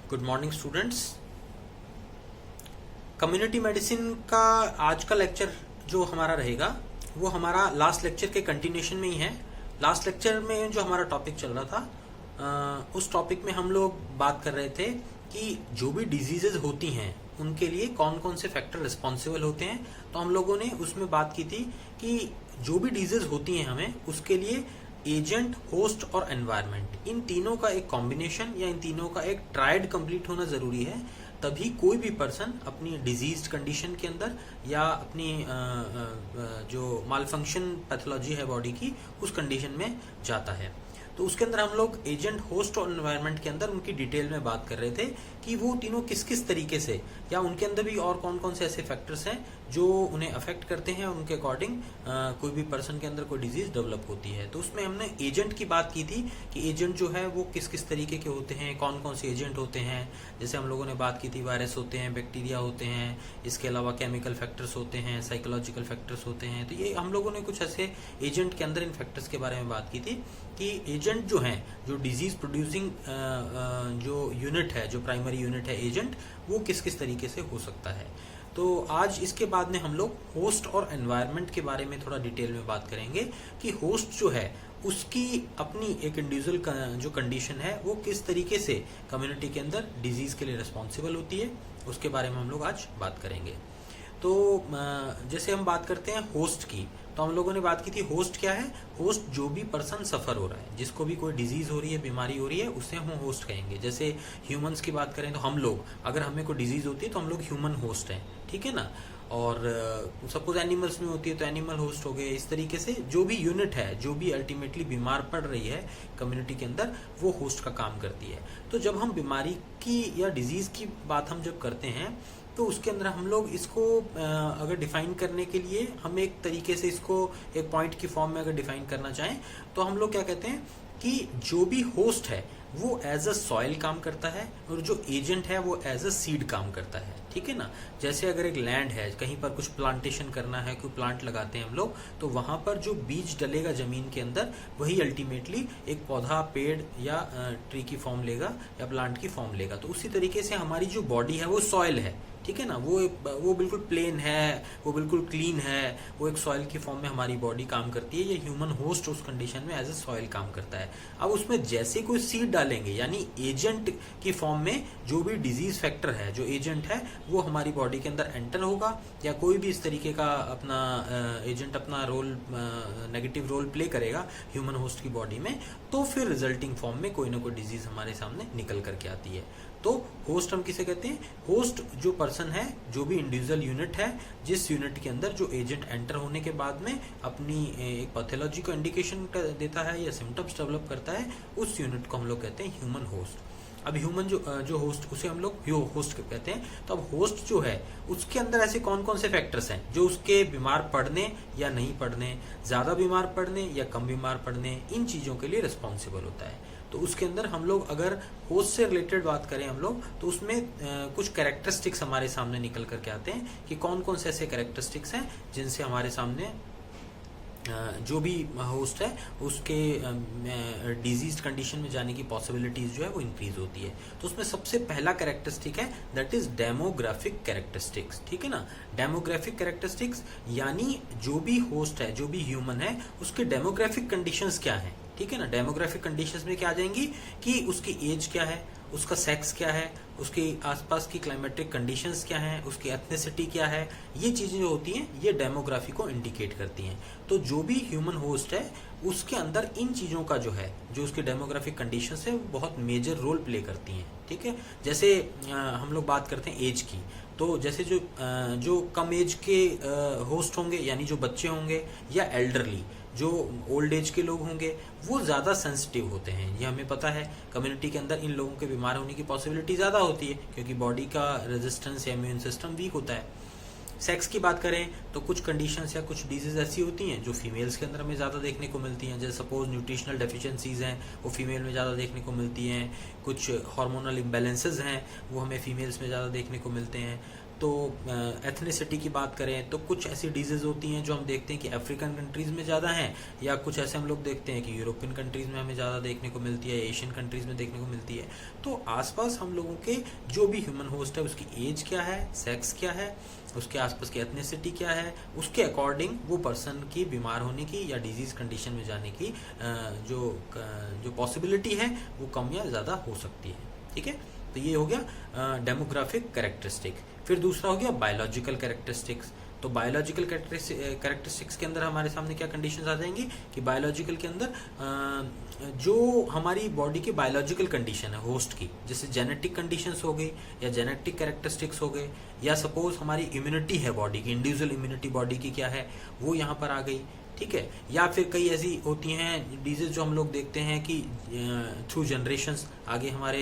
Good morning students. Community medicine का आज का लेक्चर जो हमारा रहेगा वो हमारा लास्ट लेक्चर के कंटिन्यूशन में ही है। लास्ट लेक्चर में जो हमारा टॉपिक चल रहा था उस टॉपिक में हम लोग बात कर रहे थे कि जो भी डिजीजेज होती हैं उनके लिए कौन कौन से फैक्टर रिस्पॉन्सिबल होते हैं। तो हम लोगों ने उसमें बात की थी कि जो भी डिजीज होती हैं हमें उसके लिए एजेंट, होस्ट और एनवायरनमेंट, इन तीनों का एक कॉम्बिनेशन या इन तीनों का एक ट्रायड कंप्लीट होना जरूरी है। तभी कोई भी पर्सन अपनी डिजीज कंडीशन के अंदर या अपनी जो मालफंक्शन पैथोलॉजी है बॉडी की उस कंडीशन में जाता है। तो उसके अंदर हम लोग एजेंट, होस्ट और एनवायरनमेंट के अंदर उनकी डिटेल में बात कर रहे थे कि वो तीनों किस किस तरीके से या उनके अंदर भी और कौन कौन से ऐसे फैक्टर्स हैं जो उन्हें अफेक्ट करते हैं और उनके अकॉर्डिंग कोई भी पर्सन के अंदर कोई डिजीज डेवलप होती है। तो उसमें हमने एजेंट की बात की थी कि एजेंट जो है वो किस किस तरीके के होते हैं, कौन कौन से एजेंट होते हैं। जैसे हम लोगों ने बात की थी वायरस होते हैं, बैक्टीरिया होते हैं, इसके अलावा केमिकल फैक्टर्स होते हैं, साइकोलॉजिकल फैक्टर्स होते हैं। तो ये हम लोगों ने कुछ ऐसे एजेंट के अंदर इन फैक्टर्स के बारे में बात की थी कि एजेंट जो हैं, जो डिजीज प्रोड्यूसिंग जो यूनिट है, जो प्राइमरी यूनिट है एजेंट, वो किस किस तरीके से हो सकता है। तो आज इसके बाद में हम लोग होस्ट और एनवायरनमेंट के बारे में थोड़ा डिटेल में बात करेंगे कि होस्ट जो है उसकी अपनी एक इंडिविजुअल जो कंडीशन है वो किस तरीके से कम्युनिटी के अंदर डिजीज के लिए रिस्पॉन्सिबल होती है, उसके बारे में हम लोग आज बात करेंगे। तो जैसे हम बात करते हैं होस्ट की, तो हम लोगों ने बात की थी होस्ट क्या है। होस्ट जो भी पर्सन सफर हो रहा है, जिसको भी कोई डिजीज हो रही है, बीमारी हो रही है, उसे हम होस्ट कहेंगे। जैसे ह्यूमंस की बात करें तो हम लोग, अगर हमें कोई डिजीज होती है तो हम लोग ह्यूमन होस्ट हैं, ठीक है ना। और सपोज एनिमल्स में होती है तो एनिमल होस्ट हो गए। इस तरीके से जो भी यूनिट है, जो भी अल्टीमेटली बीमार पड़ रही है कम्युनिटी के अंदर, वो होस्ट का काम करती है। तो जब हम बीमारी की या डिजीज की बात हम जब करते हैं तो उसके अंदर हम लोग इसको अगर डिफाइन करने के लिए हम एक तरीके से इसको एक पॉइंट की फॉर्म में अगर डिफाइन करना चाहें तो हम लोग क्या कहते हैं कि जो भी होस्ट है वो एज अ सॉइल काम करता है और जो एजेंट है वो एज अ सीड काम करता है, ठीक है ना। जैसे अगर एक लैंड है, कहीं पर कुछ प्लांटेशन करना है, कोई प्लांट लगाते हैं हम लोग, तो वहां पर जो बीज डलेगा जमीन के अंदर वही अल्टीमेटली एक पौधा, पेड़ या ट्री की फॉर्म लेगा या प्लांट की फॉर्म लेगा। तो उसी तरीके से हमारी जो बॉडी है वो सॉइल है, ठीक है ना। वो बिल्कुल प्लेन है, वो बिल्कुल क्लीन है, वो एक सॉइल की फॉर्म में हमारी बॉडी काम करती है। ये ह्यूमन होस्ट उस कंडीशन में एज ए सॉइल काम करता है। अब उसमें जैसे कोई सीड डालेंगे, यानी एजेंट की फॉर्म में जो भी डिजीज फैक्टर है, जो एजेंट है, वो हमारी बॉडी के अंदर एंटर होगा या कोई भी इस तरीके का अपना एजेंट अपना रोल, नेगेटिव रोल प्ले करेगा ह्यूमन होस्ट की बॉडी में, तो फिर रिजल्टिंग फॉर्म में कोई ना कोई डिजीज हमारे सामने निकल करके आती है। तो होस्ट हम किसे कहते हैं? होस्ट जो पर्सन है, जो भी इंडिविजुअल यूनिट है, जिस यूनिट के अंदर जो एजेंट एंटर होने के बाद में अपनी एक पैथोलॉजी को इंडिकेशन देता है या सिम्टम्स डेवलप करता है, उस यूनिट को हम लोग कहते हैं ह्यूमन होस्ट। अब ह्यूमन जो होस्ट, उसे हम लोग होस्ट कहते हैं। तो अब होस्ट जो है उसके अंदर ऐसे कौन कौन से फैक्टर्स हैं जो उसके बीमार पड़ने या नहीं पड़ने, ज्यादा बीमार पड़ने या कम बीमार पड़ने, इन चीजों के लिए रिस्पॉन्सिबल होता है। तो उसके अंदर हम लोग अगर होस्ट से रिलेटेड बात करें हम लोग, तो उसमें कुछ कैरेक्टरिस्टिक्स हमारे सामने निकल करके आते हैं कि कौन कौन से ऐसे कैरेक्टरिस्टिक्स हैं जिनसे हमारे सामने जो भी होस्ट है उसके डिजीज कंडीशन में जाने की पॉसिबिलिटीज जो है वो इंक्रीज होती है। तो उसमें सबसे पहला कैरेक्टरिस्टिक है दैट इज डेमोग्राफिक कैरेक्टरिस्टिक्स, ठीक है ना। डेमोग्राफिक कैरेक्टरिस्टिक्स यानी जो भी होस्ट है, जो भी ह्यूमन है, उसके डेमोग्राफिक कंडीशंस क्या है, ठीक है ना। डेमोग्राफिक कंडीशंस में क्या आ जाएंगी कि उसकी एज क्या है, उसका सेक्स क्या है, उसके आसपास की क्लाइमेटिक कंडीशंस क्या हैं, उसकी एथनिसिटी क्या है, ये चीजें जो होती हैं ये डेमोग्राफी को इंडिकेट करती हैं। तो जो भी ह्यूमन होस्ट है उसके अंदर इन चीजों का जो है, जो उसके डेमोग्राफिक कंडीशंस है, वो बहुत मेजर रोल प्ले करती हैं, ठीक है। जैसे हम लोग बात करते हैं एज की, तो जैसे जो कम एज के होस्ट होंगे, यानी जो बच्चे होंगे या एल्डरली, जो ओल्ड एज के लोग होंगे, वो ज्यादा सेंसिटिव होते हैं। ये हमें पता है, कम्युनिटी के अंदर इन लोगों के बीमार होने की पॉसिबिलिटी ज्यादा होती है क्योंकि बॉडी का रेजिस्टेंस या इम्यून सिस्टम वीक होता है। सेक्स की बात करें तो कुछ कंडीशंस या कुछ डिजीज ऐसी होती हैं जो फीमेल्स के अंदर हमें ज़्यादा देखने को मिलती हैं। जैसे सपोज न्यूट्रिशनल डेफिशिएंसीज हैं, वो फीमेल में ज़्यादा देखने को मिलती हैं। कुछ हार्मोनल इम्बैलेंसेस हैं, वो हमें फीमेल्स में ज़्यादा देखने को मिलते हैं। तो एथनिसिटी की बात करें तो कुछ ऐसी डिजीज होती हैं जो हम देखते हैं कि अफ्रीकन कंट्रीज में ज़्यादा हैं, या कुछ ऐसे हम लोग देखते हैं कि यूरोपियन कंट्रीज में हमें ज़्यादा देखने को मिलती है, एशियन कंट्रीज में देखने को मिलती है। तो आसपास हम लोगों के जो भी ह्यूमन होस्ट है उसकी एज क्या है, सेक्स क्या है, उसके आसपास की एथनिसिटी क्या है, उसके अकॉर्डिंग वो पर्सन की बीमार होने की या डिजीज कंडीशन में जाने की जो पॉसिबिलिटी है वो कम या ज़्यादा हो सकती है। ठीक है, तो ये हो गया डेमोग्राफिक कैरेक्टरिस्टिक। फिर दूसरा हो गया बायोलॉजिकल कैरेक्टरिस्टिक्स। तो बायोलॉजिकल कैरेक्टरिस्टिक्स के अंदर हमारे सामने क्या कंडीशंस आ जाएंगी कि बायोलॉजिकल के अंदर जो हमारी बॉडी की बायोलॉजिकल कंडीशन है होस्ट की, जैसे जेनेटिक कंडीशंस हो गई या जेनेटिक कैरेक्टरिस्टिक्स हो गए, या सपोज हमारी इम्यूनिटी है बॉडी की, इंडिविजुअल इम्यूनिटी बॉडी की क्या है वो यहाँ पर आ गई। ठीक है, या फिर कई ऐसी होती हैं डिजीज जो हम लोग देखते हैं कि थ्रू जनरेशंस आगे हमारे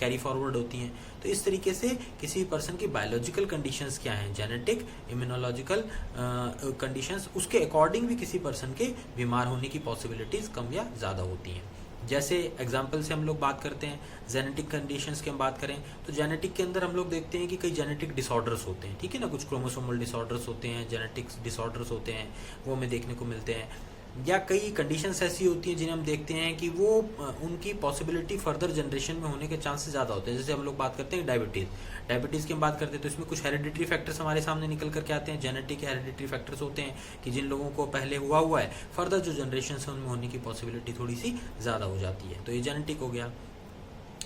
कैरी फॉरवर्ड होती हैं। तो इस तरीके से किसी पर्सन की बायोलॉजिकल कंडीशंस क्या हैं, जेनेटिक, इम्यूनोलॉजिकल कंडीशंस, उसके अकॉर्डिंग भी किसी पर्सन के बीमार होने की पॉसिबिलिटीज कम या ज़्यादा होती हैं। जैसे एग्जाम्पल से हम लोग बात करते हैं, जेनेटिक कंडीशंस की हम बात करें तो जेनेटिक के अंदर हम लोग देखते हैं कि कई जेनेटिक डिसऑर्डर्स होते हैं। ठीक है ना, कुछ क्रोमोसोमल डिसऑर्डर्स होते हैं, जेनेटिक्स डिसऑर्डर्स होते हैं, वो हमें देखने को मिलते हैं। या कई कंडीशंस ऐसी होती हैं जिन्हें हम देखते हैं कि वो उनकी पॉसिबिलिटी फर्दर जनरेशन में होने के चांसेस ज़्यादा होते हैं। जैसे हम लोग बात करते हैं डायबिटीज़ की हम बात करते हैं तो इसमें कुछ हेरिडिटरी फैक्टर्स हमारे सामने निकल करके आते हैं, जेनेटिक हेरिडिटरी फैक्टर्स होते हैं कि जिन लोगों को पहले हुआ है फर्दर जो जनरेशन है उनमें होने की पॉसिबिलिटी थोड़ी सी ज़्यादा हो जाती है। तो ये जेनेटिक हो गया।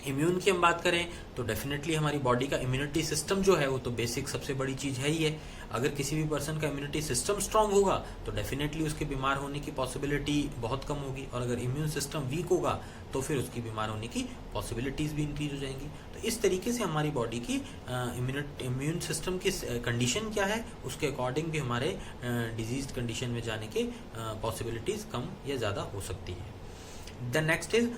इम्यून की हम बात करें तो डेफिनेटली हमारी बॉडी का इम्यूनिटी सिस्टम जो है वो तो बेसिक सबसे बड़ी चीज़ है ही है। अगर किसी भी पर्सन का इम्यूनिटी सिस्टम स्ट्रांग होगा तो डेफिनेटली उसके बीमार होने की पॉसिबिलिटी बहुत कम होगी, और अगर इम्यून सिस्टम वीक होगा तो फिर उसकी बीमार होने की पॉसिबिलिटीज़ भी इंक्रीज हो जाएंगी। तो इस तरीके से हमारी बॉडी की इम्यून सिस्टम की कंडीशन क्या है उसके अकॉर्डिंग भी हमारे डिजीज कंडीशन में जाने के पॉसिबिलिटीज़ कम या ज़्यादा हो सकती है। The next is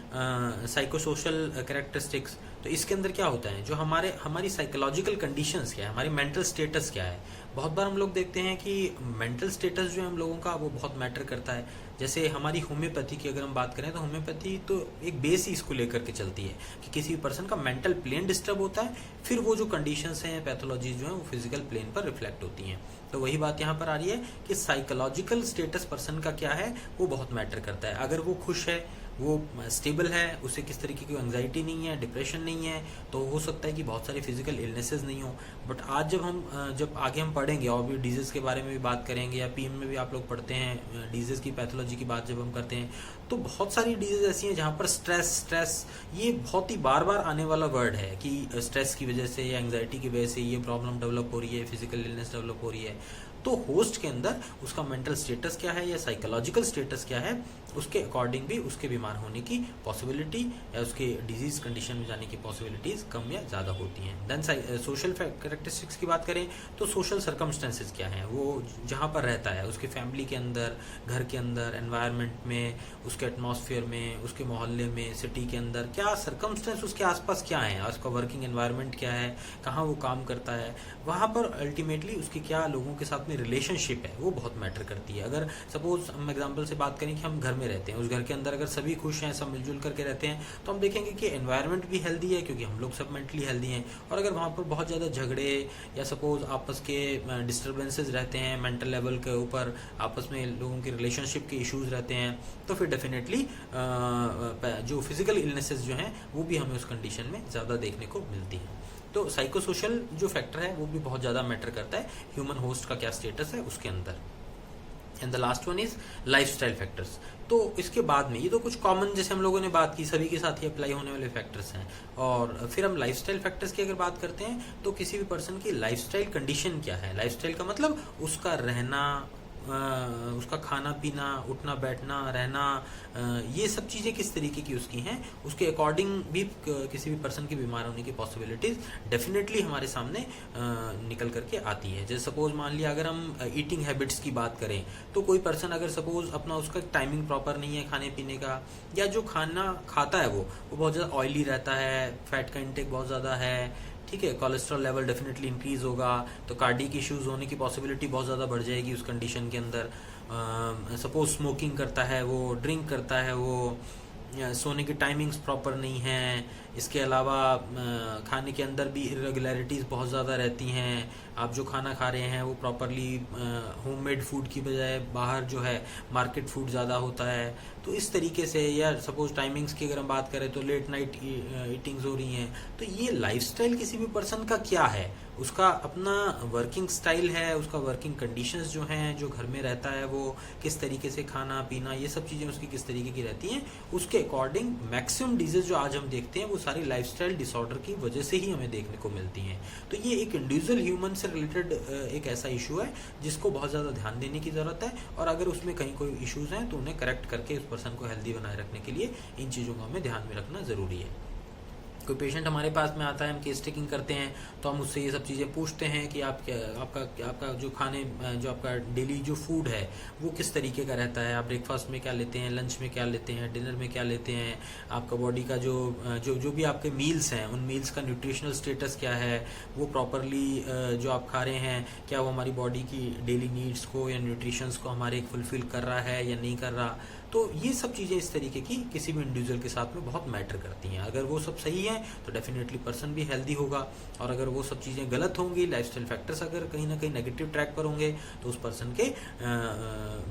psychosocial characteristics. तो इसके अंदर क्या होता है, जो हमारी साइकोलॉजिकल कंडीशंस क्या है, हमारी मेंटल स्टेटस क्या है। बहुत बार हम लोग देखते हैं कि मेंटल स्टेटस जो है हम लोगों का वो बहुत मैटर करता है। जैसे हमारी होम्योपैथी की अगर हम बात करें तो होम्योपैथी तो एक बेस ही इसको लेकर के चलती है कि किसी पर्सन का मेंटल प्लेन डिस्टर्ब होता है, फिर वो जो कंडीशंस हैं, पैथोलॉजी जो है वो फिजिकल प्लेन पर रिफ्लेक्ट होती हैं। तो वही बात यहाँ पर आ रही है कि साइकोलॉजिकल स्टेटस पर्सन का क्या है वो बहुत मैटर करता है। अगर वो खुश है, वो स्टेबल है, उसे किस तरीके की एंग्जाइटी नहीं है, डिप्रेशन नहीं है, तो हो सकता है कि बहुत सारे फिजिकल इलनेसेस नहीं हो। बट आज जब आगे हम पढ़ेंगे और भी डिजीज के बारे में भी बात करेंगे, या पीएम में भी आप लोग पढ़ते हैं डिजीज की पैथोलॉजी की बात जब हम करते हैं, तो बहुत सारी डिजीज ऐसी हैं जहाँ पर स्ट्रेस ये बहुत ही बार बार आने वाला वर्ड है कि स्ट्रेस की वजह से या एंग्जाइटी की वजह से ये प्रॉब्लम डेवलप हो रही है, फिजिकल इलनेस डेवलप हो रही है। तो होस्ट के अंदर उसका मेंटल स्टेटस क्या है या साइकोलॉजिकल स्टेटस क्या है, उसके अकॉर्डिंग भी उसके बीमार होने की पॉसिबिलिटी या उसके डिजीज कंडीशन में जाने की पॉसिबिलिटीज कम या ज़्यादा होती हैं। देन सोशल कैरेक्टरिस्टिक्स की बात करें तो सोशल सर्कमस्टेंसेस क्या हैं, वो जहाँ पर रहता है उसके फैमिली के अंदर, घर के अंदर, एनवायरनमेंट में, उसके एटमॉस्फेयर में, उसके मोहल्ले में, सिटी के अंदर क्या सर्कमस्टेंस उसके आसपास क्या है, उसका वर्किंग एनवायरनमेंट क्या है, कहाँ वो काम करता है, वहाँ पर अल्टीमेटली उसकी क्या लोगों के साथ में रिलेशनशिप है वो बहुत मैटर करती है। अगर सपोज हम एग्जांपल से बात करें कि हम घर में रहते हैं, उस घर के अंदर अगर सभी खुश हैं, सब मिलजुल करके रहते हैं, तो हम देखेंगे कि एनवायरनमेंट भी हेल्दी है क्योंकि हम लोग सब मेंटली हेल्दी हैं। और अगर वहाँ पर बहुत ज़्यादा झगड़े या सपोज आपस के डिस्टर्बेंसेस रहते हैं, मेंटल लेवल के ऊपर आपस में लोगों के रिलेशनशिप के इश्यूज रहते हैं, तो फिर डेफिनेटली जो फिजिकल इलनेसेस जो हैं वो भी हमें उस कंडीशन में ज़्यादा देखने को मिलती हैं। तो साइकोसोशल जो फैक्टर है वो भी बहुत ज़्यादा मैटर करता है ह्यूमन होस्ट का क्या स्टेटस है उसके अंदर। And the last one is lifestyle factors. तो इसके बाद में ये तो कुछ कॉमन जैसे हम लोगों ने बात की सभी के साथ ही अप्लाई होने वाले फैक्टर्स हैं, और फिर हम लाइफस्टाइल फैक्टर्स की अगर बात करते हैं तो किसी भी पर्सन की लाइफस्टाइल कंडीशन क्या है। लाइफस्टाइल का मतलब उसका रहना, उसका खाना पीना, उठना बैठना, रहना, ये सब चीज़ें किस तरीके की उसकी हैं, उसके अकॉर्डिंग भी किसी भी पर्सन की बीमार होने की पॉसिबिलिटीज डेफिनेटली हमारे सामने निकल करके आती है। जैसे सपोज मान लिया अगर हम ईटिंग हैबिट्स की बात करें तो कोई पर्सन अगर सपोज अपना उसका टाइमिंग प्रॉपर नहीं है खाने पीने का, या जो खाना खाता है वो बहुत ज़्यादा ऑयली रहता है, फैट का इंटेक बहुत ज़्यादा है, ठीक है, कोलेस्ट्रॉल लेवल डेफिनेटली इंक्रीज होगा, तो कार्डियक इश्यूज होने की पॉसिबिलिटी बहुत ज़्यादा बढ़ जाएगी उस कंडीशन के अंदर। सपोज स्मोकिंग करता है वो, ड्रिंक करता है वो, सोने की टाइमिंग्स प्रॉपर नहीं हैं, इसके अलावा खाने के अंदर भी इरेगुलरिटीज़ बहुत ज़्यादा रहती हैं। आप जो खाना खा रहे हैं वो प्रॉपरली होममेड फूड की बजाय बाहर जो है मार्केट फूड ज़्यादा होता है। तो इस तरीके से, या सपोज टाइमिंग्स की अगर हम बात करें तो लेट नाइट ईटिंग्स हो रही हैं। तो ये लाइफस्टाइल किसी भी पर्सन का क्या है, उसका अपना वर्किंग स्टाइल है, उसका वर्किंग कंडीशंस जो हैं, जो घर में रहता है वो किस तरीके से खाना पीना, ये सब चीज़ें उसकी किस तरीके की रहती हैं, उसके अकॉर्डिंग मैक्सिमम डिजीज जो आज हम देखते हैं वो सारी लाइफस्टाइल डिसऑर्डर की वजह से ही हमें देखने को मिलती हैं। तो ये एक इंडिविजुअल ह्यूमन से रिलेटेड एक ऐसा इशू है जिसको बहुत ज़्यादा ध्यान देने की ज़रूरत है, और अगर उसमें कहीं कोई इश्यूज़ हैं तो उन्हें करेक्ट करके उस पर्सन को हेल्दी बनाए रखने के लिए इन चीज़ों को हमें ध्यान में रखना ज़रूरी है। कोई पेशेंट हमारे पास में आता है, हम केस टेकिंग करते हैं तो हम उससे ये सब चीज़ें पूछते हैं कि आपका जो खाने, जो आपका डेली जो फूड है वो किस तरीके का रहता है, आप ब्रेकफास्ट में क्या लेते हैं, लंच में क्या लेते हैं, डिनर में क्या लेते हैं, आपका बॉडी का जो भी आपके मील्स हैं उन मील्स का न्यूट्रिशनल स्टेटस क्या है, वो प्रॉपरली जो आप खा रहे हैं क्या वो हमारी बॉडी की डेली नीड्स को या न्यूट्रिशंस को हमारे फुलफिल कर रहा है या नहीं कर रहा। तो ये सब चीज़ें इस तरीके की किसी भी इंडिविजुअल के साथ में बहुत मैटर करती हैं। अगर वो सब सही है तो डेफिनेटली पर्सन भी हेल्दी होगा, और अगर वो सब चीज़ें गलत होंगी, लाइफस्टाइल फैक्टर्स अगर कहीं ना कहीं नेगेटिव ट्रैक पर होंगे तो उस पर्सन के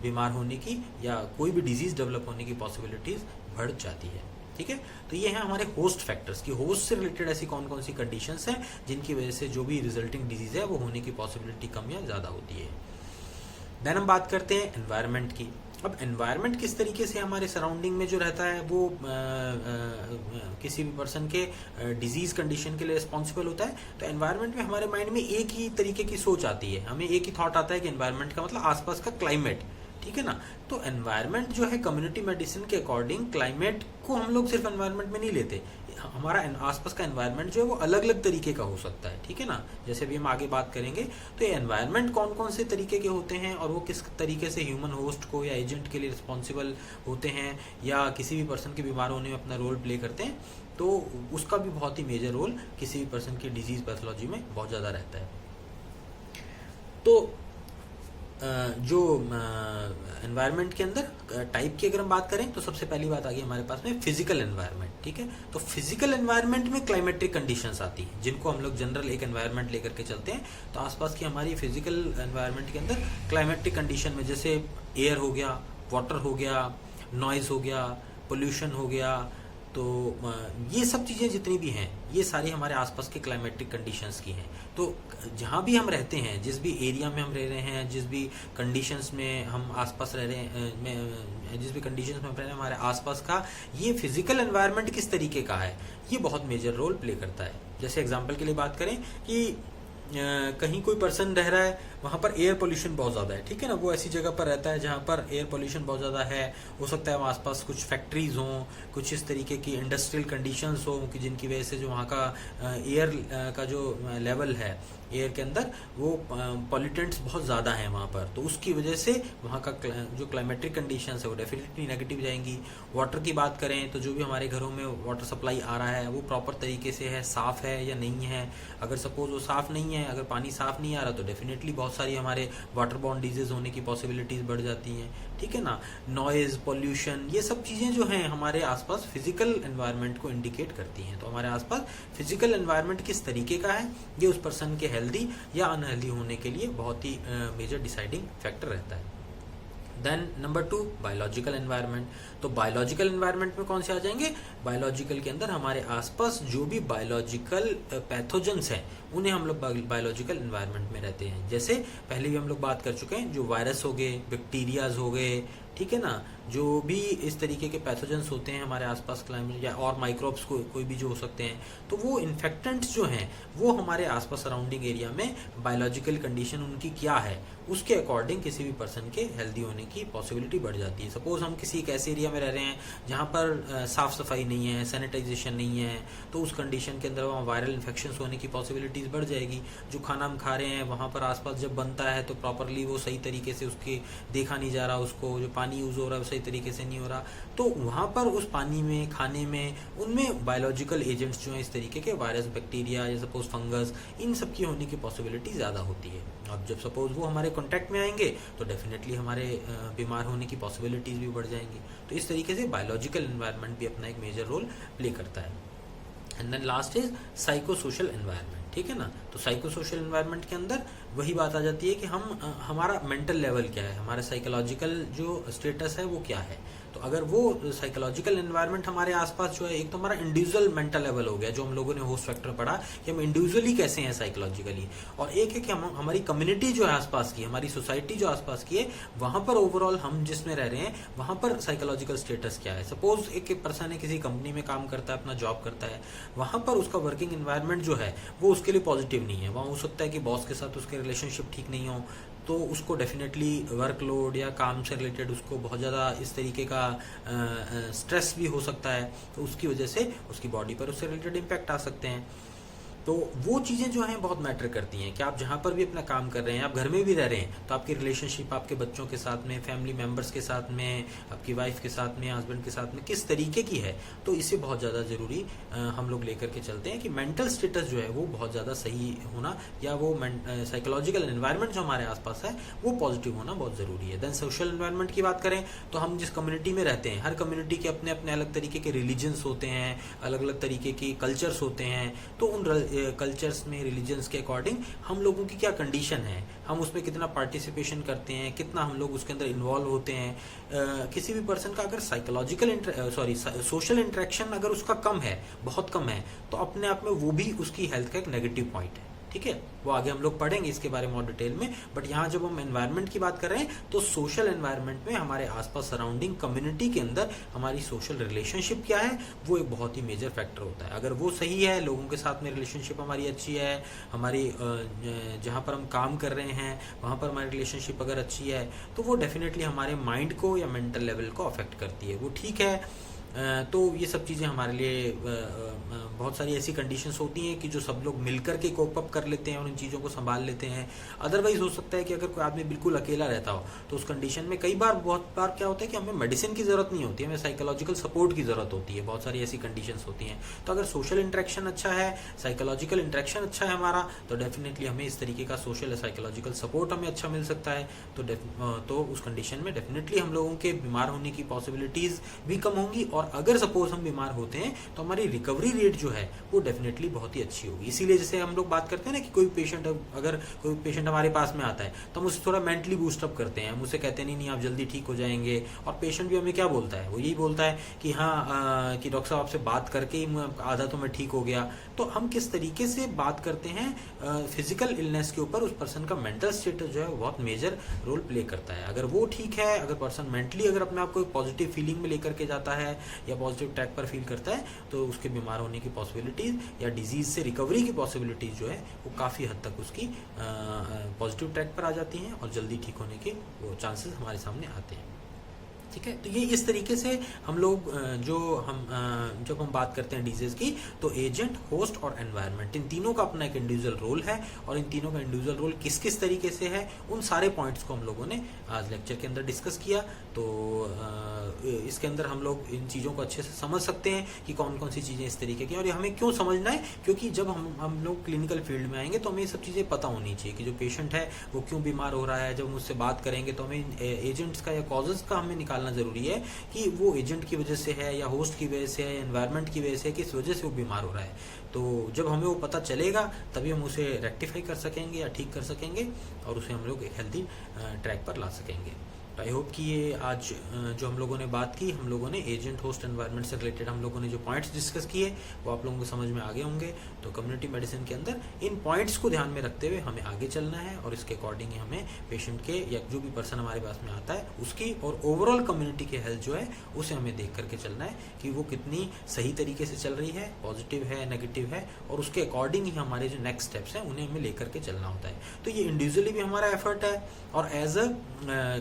बीमार होने की या कोई भी डिजीज़ डेवलप होने की पॉसिबिलिटीज़ बढ़ जाती है। ठीक है, तो ये है हमारे होस्ट फैक्टर्स की होस्ट से रिलेटेड ऐसी कौन कौन सी कंडीशंस हैं जिनकी वजह से जो भी रिजल्टिंग डिजीज़ है वो होने की पॉसिबिलिटी कम या ज़्यादा होती है। देन हम बात करते हैं एनवायरनमेंट की। अब एनवायरनमेंट किस तरीके से हमारे सराउंडिंग में जो रहता है वो किसी भी पर्सन के डिजीज कंडीशन के लिए रिस्पॉन्सिबल होता है। तो एनवायरनमेंट में हमारे माइंड में एक ही तरीके की सोच आती है, हमें एक ही थॉट आता है कि एनवायरनमेंट का मतलब आसपास का क्लाइमेट। ठीक है ना, तो एनवायरनमेंट जो है कम्युनिटी मेडिसिन के अकॉर्डिंग क्लाइमेट को हम लोग सिर्फ एनवायरनमेंट में नहीं लेते, हमारा आसपास का एनवायरनमेंट जो है वो अलग अलग तरीके का हो सकता है। ठीक है ना, जैसे भी हम आगे बात करेंगे तो ये एनवायरनमेंट कौन कौन से तरीके के होते हैं और वो किस तरीके से ह्यूमन होस्ट को या एजेंट के लिए रिस्पॉन्सिबल होते हैं या किसी भी पर्सन के बीमार होने में अपना रोल प्ले करते हैं, तो उसका भी बहुत ही मेजर रोल किसी भी पर्सन की डिजीज पैथोलॉजी में बहुत ज़्यादा रहता है। तो जो एनवायरनमेंट के अंदर टाइप की अगर हम बात करें तो सबसे पहली बात आ गई हमारे पास में फिजिकल एनवायरनमेंट। ठीक है, तो फिजिकल एनवायरनमेंट में क्लाइमेट्रिक कंडीशंस आती हैं जिनको हम लोग जनरल एक एनवायरनमेंट लेकर के चलते हैं। तो आसपास की हमारी फिजिकल एनवायरनमेंट के अंदर क्लाइमेट्रिक कंडीशन में जैसे एयर हो गया, वाटर हो गया, नॉइज हो गया, पोल्यूशन हो गया, तो ये सब चीज़ें जितनी भी हैं ये सारी हमारे आसपास के क्लाइमेटिक कंडीशंस की हैं। तो जहाँ भी हम रहते हैं, जिस भी एरिया में हम रह रहे हैं, जिस भी कंडीशंस में हम आसपास रह रहे हैं, जिस भी कंडीशंस में हम रह रहे हैं, हमारे आसपास का ये फिजिकल एनवायरनमेंट किस तरीके का है ये बहुत मेजर रोल प्ले करता है। जैसे एग्जांपल के लिए बात करें कि कहीं कोई पर्सन रह रहा है, वहाँ पर एयर पोल्यूशन बहुत ज़्यादा है। ठीक है ना, वो ऐसी जगह पर रहता है जहाँ पर एयर पोल्यूशन बहुत ज़्यादा है। हो सकता है वहाँ आसपास कुछ फैक्ट्रीज हों, कुछ इस तरीके की इंडस्ट्रियल कंडीशंस हों कि जिनकी वजह से जो वहाँ का एयर का जो लेवल है एयर के अंदर वो पॉल्यूटेंट्स बहुत ज़्यादा हैं वहाँ पर, तो उसकी वजह से वहाँ का जो क्लाइमेट्रिक कंडीशंस है वो डेफिनेटली नेगेटिव जाएंगी। वाटर की बात करें तो जो भी हमारे घरों में वाटर सप्लाई आ रहा है वो प्रॉपर तरीके से है, साफ़ है या नहीं है। अगर सपोज वो साफ़ नहीं है, अगर पानी साफ़ नहीं आ रहा तो डेफिनेटली बहुत सारी हमारे वाटर बॉर्न डिजीज़ होने की पॉसिबिलिटीज़ बढ़ जाती हैं। ठीक है ना, नॉइज़, पोल्यूशन, ये सब चीज़ें जो हैं हमारे आसपास फिजिकल एनवायरनमेंट को इंडिकेट करती हैं। तो हमारे आसपास फिजिकल एनवायरनमेंट किस तरीके का है ये उस पर्सन के हेल्दी या अनहेल्दी होने के लिए बहुत ही मेजर डिसाइडिंग फैक्टर रहता है। Then number 2 biological environment. तो बायोलॉजिकल एनवायरनमेंट में कौन से आ जाएंगे? बायोलॉजिकल के अंदर हमारे आसपास जो भी बायोलॉजिकल पैथोजेंस हैं उन्हें हम लोग बायोलॉजिकल एनवायरनमेंट में रहते हैं। जैसे पहले भी हम लोग बात कर चुके हैं, जो वायरस हो गए, बैक्टीरियाज हो गए, ठीक है ना, जो भी इस तरीके के पैथोजेंस होते हैं हमारे आसपास क्लाइमेट या और माइक्रोब्स कोई भी जो हो सकते हैं, तो वो इन्फेक्टेंट्स जो हैं वो हमारे आसपास सराउंडिंग एरिया में बायोलॉजिकल कंडीशन उनकी क्या है उसके अकॉर्डिंग किसी भी पर्सन के हेल्दी होने की पॉसिबिलिटी बढ़ जाती है। सपोज हम किसी एक ऐसे एरिया में रह रहे हैं जहाँ पर साफ सफाई नहीं है, सैनिटाइजेशन नहीं है, तो उस कंडीशन के अंदर वहाँ वायरल इन्फेक्शंस होने की पॉसिबिलिटीज़ बढ़ जाएगी। जो खाना हम खा रहे हैं वहाँ पर आसपास जब बनता है तो प्रॉपरली वो सही तरीके से उसके देखा नहीं जा रहा, उसको जो पानी यूज़ हो रहा है वो सही तरीके से नहीं हो रहा, तो वहाँ पर उस पानी में, खाने में, उनमें बायोलॉजिकल एजेंट्स जो हैं इस तरीके के, वायरस, बैक्टीरिया या सपोज फंगस, इन सब की होने की पॉसिबिलिटी ज़्यादा होती है। अब जब सपोज वो हमारे कॉन्टैक्ट में आएंगे तो डेफिनेटली हमारे बीमार होने की पॉसिबिलिटीज़ भी बढ़ जाएंगी। तो इस तरीके से बायोलॉजिकल एनवायरनमेंट भी अपना एक मेजर रोल प्ले करता है। And then last is psycho social environment, ठीक है ना। तो साइको सोशल एनवायरनमेंट के अंदर वही बात आ जाती है कि हमारा मेंटल लेवल क्या है, हमारा साइकोलॉजिकल जो स्टेटस है वो क्या है। तो अगर वो साइकोलॉजिकल एनवायरनमेंट हमारे आसपास जो है, एक तो हमारा इंडिविजुअल मेंटल लेवल हो गया जो हम लोगों ने होस्ट फैक्टर पढ़ा कि हम इंडिविजुअली कैसे हैं साइकोलॉजिकली, और एक है कि हमारी कम्युनिटी जो है आसपास की, हमारी सोसाइटी जो आसपास की है, वहां पर ओवरऑल हम जिसमें रह रहे हैं वहां पर साइकोलॉजिकल स्टेटस क्या है। सपोज एक पर्सन है, किसी कंपनी में काम करता है, अपना जॉब करता है, वहां पर उसका वर्किंग एनवायरनमेंट जो है वो उसके लिए पॉजिटिव नहीं है। वहाँ हो सकता है कि बॉस के साथ उसके रिलेशनशिप ठीक नहीं हो, तो उसको डेफिनेटली वर्कलोड या काम से रिलेटेड उसको बहुत ज़्यादा इस तरीके का स्ट्रेस भी हो सकता है, तो उसकी वजह से उसकी बॉडी पर उससे रिलेटेड इम्पैक्ट आ सकते हैं। तो वो चीज़ें जो हैं बहुत मैटर करती हैं कि आप जहाँ पर भी अपना काम कर रहे हैं, आप घर में भी रह रहे हैं, तो आपकी रिलेशनशिप आपके बच्चों के साथ में, फैमिली मेम्बर्स के साथ में, आपकी वाइफ के साथ में, हस्बैंड के साथ में किस तरीके की है। तो इसे बहुत ज़्यादा ज़रूरी हम लोग लेकर के चलते हैं कि मेंटल स्टेटस जो है वो बहुत ज़्यादा सही होना, या वो साइकोलॉजिकल एनवायरनमेंट जो हमारे आसपास है वो पॉजिटिव होना बहुत ज़रूरी है। देन सोशल एनवायरनमेंट की बात करें तो हम जिस कम्युनिटी में रहते हैं, हर कम्युनिटी के अपने अपने अलग तरीके के रिलीजन्स होते हैं, अलग अलग तरीके की कल्चर्स होते हैं। तो उन कल्चर्स में, रिलीजन्स के अकॉर्डिंग हम लोगों की क्या कंडीशन है, हम उसमें कितना पार्टिसिपेशन करते हैं, कितना हम लोग उसके अंदर इन्वॉल्व होते हैं। किसी भी पर्सन का अगर सोशल इंटरेक्शन अगर उसका कम है, बहुत कम है, तो अपने आप में वो भी उसकी हेल्थ का एक नेगेटिव पॉइंट है, ठीक है। वो आगे हम लोग पढ़ेंगे इसके बारे में और डिटेल में, बट यहाँ जब हम एनवायरनमेंट की बात कर रहे हैं तो सोशल एनवायरनमेंट में हमारे आसपास सराउंडिंग कम्युनिटी के अंदर हमारी सोशल रिलेशनशिप क्या है, वो एक बहुत ही मेजर फैक्टर होता है। अगर वो सही है, लोगों के साथ में रिलेशनशिप हमारी अच्छी है, हमारी जहाँ पर हम काम कर रहे हैं वहाँ पर हमारी रिलेशनशिप अगर अच्छी है, तो वो डेफिनेटली हमारे माइंड को या मेंटल लेवल को अफेक्ट करती है, वो ठीक है। तो ये सब चीज़ें हमारे लिए बहुत सारी ऐसी कंडीशंस होती हैं कि जो सब लोग मिलकर के कोप अप कर लेते हैं और इन चीज़ों को संभाल लेते हैं। अदरवाइज हो सकता है कि अगर कोई आदमी बिल्कुल अकेला रहता हो तो उस कंडीशन में बहुत बार क्या होता है कि हमें मेडिसिन की ज़रूरत नहीं होती है, हमें साइकोलॉजिकल सपोर्ट की ज़रूरत होती है। बहुत सारी ऐसी कंडीशंस होती हैं। तो अगर सोशल इंटरेक्शन अच्छा है, साइकोलॉजिकल इंटरेक्शन अच्छा है हमारा, तो डेफिनेटली हमें इस तरीके का सोशल साइकोलॉजिकल सपोर्ट हमें अच्छा मिल सकता है। तो उस कंडीशन में डेफिनेटली हम लोगों के बीमार होने की पॉसिबिलिटीज़ भी कम होंगी, और अगर सपोज हम बीमार होते हैं तो हमारी रिकवरी रेट जो है वो डेफिनेटली बहुत ही अच्छी होगी। इसीलिए जैसे हम लोग बात करते हैं ना कि अगर कोई पेशेंट हमारे पास में आता है तो हम उसे थोड़ा मेंटली बूस्टअप करते हैं, हम उसे कहते नहीं आप जल्दी ठीक हो जाएंगे, और पेशेंट भी हमें क्या बोलता है, वो यही बोलता है कि हाँ कि डॉक्टर साहब आपसे बात करके ही आधा तो मैं ठीक हो गया। तो हम किस तरीके से बात करते हैं फिजिकल इलनेस के ऊपर, उस पर्सन का मेंटल स्टेटस जो है बहुत मेजर रोल प्ले करता है। अगर वो ठीक है, अगर पर्सन मेंटली अगर अपने आप को पॉजिटिव फीलिंग में लेकर के जाता है या पॉजिटिव ट्रैक पर फील करता है, तो उसके बीमार होने की पॉसिबिलिटीज या डिजीज से रिकवरी की पॉसिबिलिटीज जो है वो काफ़ी हद तक उसकी पॉजिटिव ट्रैक पर आ जाती हैं, और जल्दी ठीक होने के वो चांसेस हमारे सामने आते हैं। ठीक है, तो ये इस तरीके से हम लोग जब हम बात करते हैं डिजीज की, तो एजेंट, होस्ट और एनवायरनमेंट, इन तीनों का अपना एक इंडिविजुअल रोल है, और इन तीनों का इंडिविजुअल रोल किस किस तरीके से है, उन सारे पॉइंट्स को हम लोगों ने आज लेक्चर के अंदर डिस्कस किया। तो इसके अंदर हम लोग इन चीज़ों को अच्छे से समझ सकते हैं कि कौन कौन सी चीज़ें इस तरीके की, और ये हमें क्यों समझना है, क्योंकि जब हम लोग क्लिनिकल फील्ड में आएंगे तो हमें ये सब चीज़ें पता होनी चाहिए कि जो पेशेंट है वो क्यों बीमार हो रहा है। जब हम उससे बात करेंगे तो हमें एजेंट्स का या कॉजेज़ का हमें निकालना ज़रूरी है कि वो एजेंट की वजह से है, या होस्ट की वजह से है, एनवायरनमेंट की वजह से, किस वजह से वो बीमार हो रहा है। तो जब हमें वो पता चलेगा तभी हम उसे रेक्टिफाई कर सकेंगे या ठीक कर सकेंगे, और उसे हम लोग एक हेल्दी ट्रैक पर ला सकेंगे। आई होप कि ये आज जो हम लोगों ने बात की, हम लोगों ने एजेंट, होस्ट, एनवायरनमेंट से रिलेटेड हम लोगों ने जो पॉइंट्स डिस्कस किए वो आप लोगों को समझ में आ गए होंगे। तो कम्युनिटी मेडिसिन के अंदर इन पॉइंट्स को ध्यान में रखते हुए हमें आगे चलना है, और इसके अकॉर्डिंग हमें पेशेंट के या जो भी पर्सन हमारे पास में आता है उसकी और ओवरऑल कम्युनिटी की हेल्थ जो है उसे हमें देख करके चलना है कि वो कितनी सही तरीके से चल रही है, पॉजिटिव है, नेगेटिव है, और उसके अकॉर्डिंग ही हमारे जो नेक्स्ट स्टेप्स हैं उन्हें हमें लेकर के चलना होता है। तो ये इंडिविजुअली भी हमारा एफर्ट है, और एज अ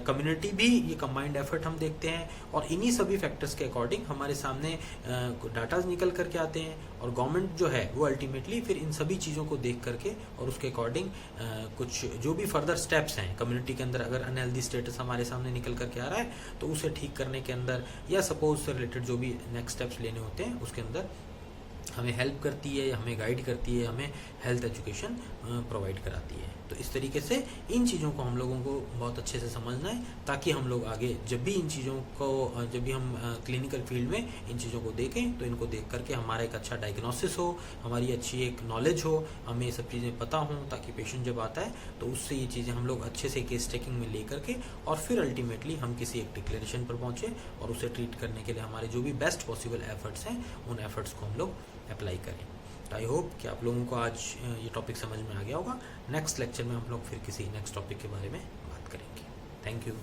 कम्युनिटी भी ये कंबाइंड एफर्ट हम देखते हैं, और इन्हीं सभी फैक्टर्स के अकॉर्डिंग हमारे सामने डाटाज निकल करके आते हैं, और गवर्नमेंट जो है वो अल्टीमेटली फिर इन सभी चीज़ों को देख करके और उसके अकॉर्डिंग कुछ जो भी फर्दर स्टेप्स हैं कम्युनिटी के अंदर, अगर अनहेल्दी स्टेटस हमारे सामने निकल करके आ रहा है तो उसे ठीक करने के अंदर या सपोज से रिलेटेड जो भी नेक्स्ट स्टेप्स लेने होते हैं उसके अंदर हमें हेल्प करती है, हमें गाइड करती है, हमें हेल्थ एजुकेशन प्रोवाइड कराती है। तो इस तरीके से इन चीज़ों को हम लोगों को बहुत अच्छे से समझना है, ताकि हम लोग आगे जब भी इन चीज़ों को जब भी हम क्लिनिकल फील्ड में इन चीज़ों को देखें तो इनको देख करके हमारा एक अच्छा डायग्नोसिस हो, हमारी अच्छी एक नॉलेज हो, हमें ये सब चीज़ें पता हों, ताकि पेशेंट जब आता है तो उससे ये चीज़ें हम लोग अच्छे से केस टेकिंग में ले करके और फिर अल्टीमेटली हम किसी एक डिक्लेरेशन पर पहुँचे और उसे ट्रीट करने के लिए हमारे जो भी बेस्ट पॉसिबल एफर्ट्स हैं उन एफर्ट्स को हम लोग अप्लाई करें। तो आई होप कि आप लोगों को आज ये टॉपिक समझ में आ गया होगा। नेक्स्ट लेक्चर में हम लोग फिर किसी नेक्स्ट टॉपिक के बारे में बात करेंगे। Thank you.